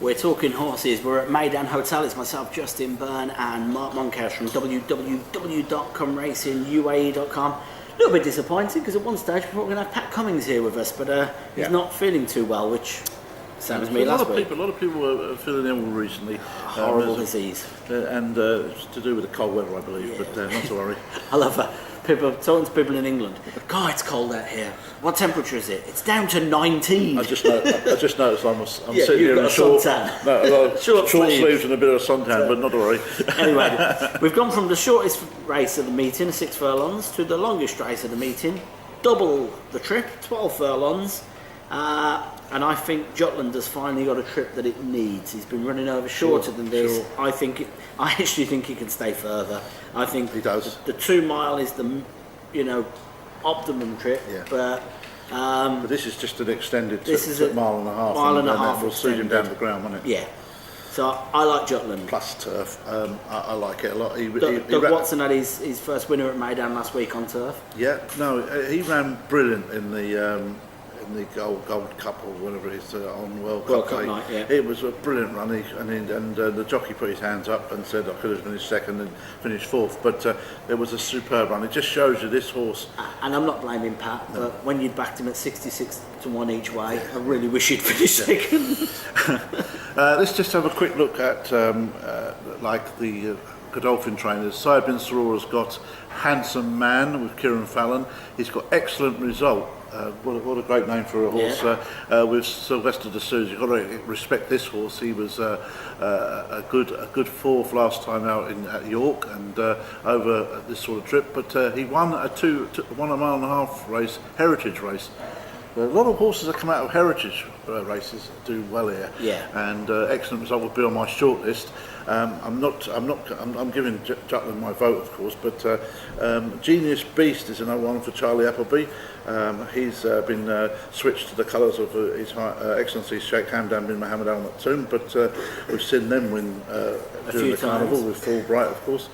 We're talking horses. We're at MEYDAN Hotel. It's myself, Justin Byrne, and Mark Monkhouse from www.comracinguae.com. A little bit disappointed because at one stage we thought we were going to have Pat Cummings here with us, but he's not feeling too well, which same as me last week. A lot of people were feeling ill recently. Horrible disease. And it's to do with the cold weather, I believe, but not to worry. I love that. People talking to people in England. God, it's cold out here. What temperature is it? It's down to 19. I just noticed I'm sitting here in a short sleeves and a bit of a suntan, but not to worry. Anyway, we've gone from the shortest race of the meeting, 6 furlongs, to the longest race of the meeting, double the trip, 12 furlongs. And I think Jutland has finally got a trip that it needs. He's been running over shorter than this. Sure. I actually think he can stay further. I think he does. The 2 mile is the, optimum trip. Yeah. But this is just an extended mile and a half. Mile and a half will suit him down to the ground, won't it? Yeah. So I like Jutland. Plus turf. I like it a lot. Doug Watson had his first winner at MEYDAN last week on turf. Yeah. No, he ran brilliant in the Gold Cup or whatever it is on World Cup night, yeah. It was a brilliant run, and the jockey put his hands up and said I could have finished second and finished fourth, but it was a superb run. It just shows you this horse. And I'm not blaming Pat, but when you backed him at 66 to 1 each way, I really wish he'd finished second. Let's just have a quick look at the Godolphin trainers. Saib bin Sarora's got Handsome Man with Kieran Fallon. He's got Excellent Result. What a great name for a horse, with Sylvester de Souza. You've got to respect this horse. He was a good fourth last time out at York and over this sort of trip, but he won a 1.5 mile race, heritage race. A lot of horses that come out of heritage races do well here, and Excellent Result would be on my short list. I'm giving Jutland my vote, of course, but Genius Beast is another one for Charlie Appleby. He's been switched to the colours of His Excellency Sheikh Hamdan bin Mohammed Al Maktoum, but we've seen them win during the carnival with Fulbright, of course.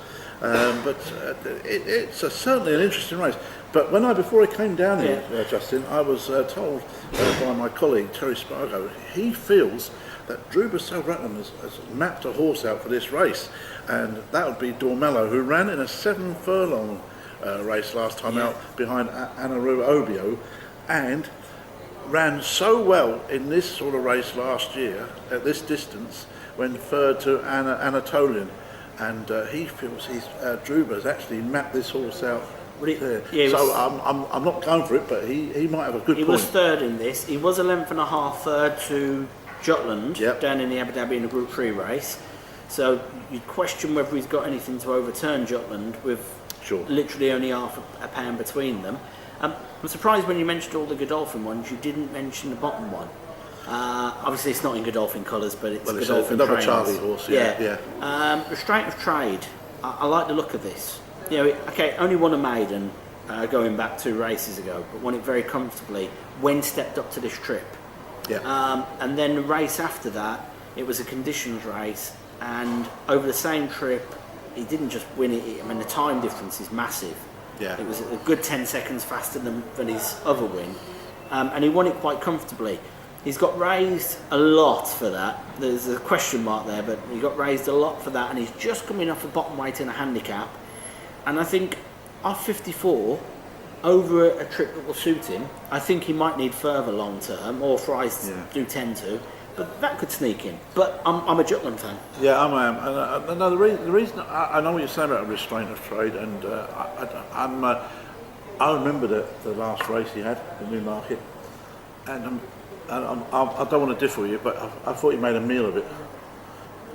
It's certainly an interesting race. But before I came down here, Justin, I was told by my colleague Terry Spargo, he feels that Drew Bassell-Ratnam has mapped a horse out for this race, and that would be Dormello, who ran in a 7 furlong race last time out behind Anaru Obio, and ran so well in this sort of race last year at this distance when third to Anatolian, and he feels Druba's actually mapped this horse out. So I'm not going for it, but he might have a good point. He was third in this. He was a length and a half third to Jutland down in the Abu Dhabi in a Group 3 race. So you'd question whether he's got anything to overturn Jutland with literally only half a pound between them. I'm surprised when you mentioned all the Godolphin ones, you didn't mention the bottom one. Obviously it's not in Godolphin colours, but it's Godolphin another Charlie horse. Restraint of Trade. I like the look of this. Only won a maiden going back 2 races ago, but won it very comfortably when stepped up to this trip. And then the race after that, it was a conditions race, and over the same trip, he didn't just win it. The time difference is massive. It was a good 10 seconds faster than his other win, and he won it quite comfortably. He's got raised a lot for that. There's a question mark there, but he got raised a lot for that, and he's just coming off a bottom weight in a handicap. And I think off 54, over a trip that will suit him, I think he might need further long term, or Fries do tend to, but that could sneak in. But I'm a Jutland fan. Yeah, I am. And the reason I know what you're saying about Restraint of Trade, and I remember the last race he had in Newmarket, and I don't want to differ with you, but I thought he made a meal of it.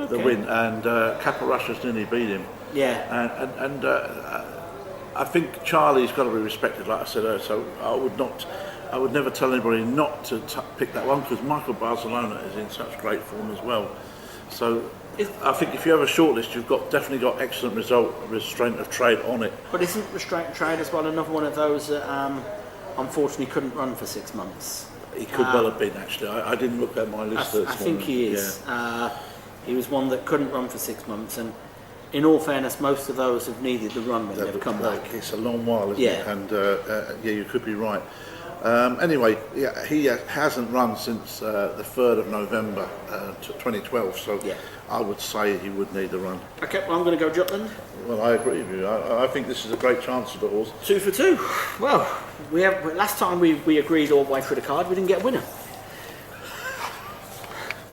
The win, and Capital Russia's nearly beat him. And I think Charlie's got to be respected, like I said earlier. So I would never tell anybody not to pick that one, because Michael Barcelona is in such great form as well. So I think if you have a shortlist, you've definitely got Excellent Result, Restraint of Trade on it. But isn't Restraint of Trade as well another one of those that unfortunately couldn't run for 6 months? He could well have been, actually. I didn't look at my list. I think he is. He was one that couldn't run for 6 months, and in all fairness, most of those have needed the run when they've come back. It's a long while, isn't it? And you could be right. Anyway, yeah, he hasn't run since the 3rd of November 2012, so Yeah. I would say he would need a run. Okay, well, I'm going to go Jutland. Well, I agree with you. I think this is a great chance for the horse. 2 for 2. Well, last time we agreed all the way through the card, we didn't get a winner.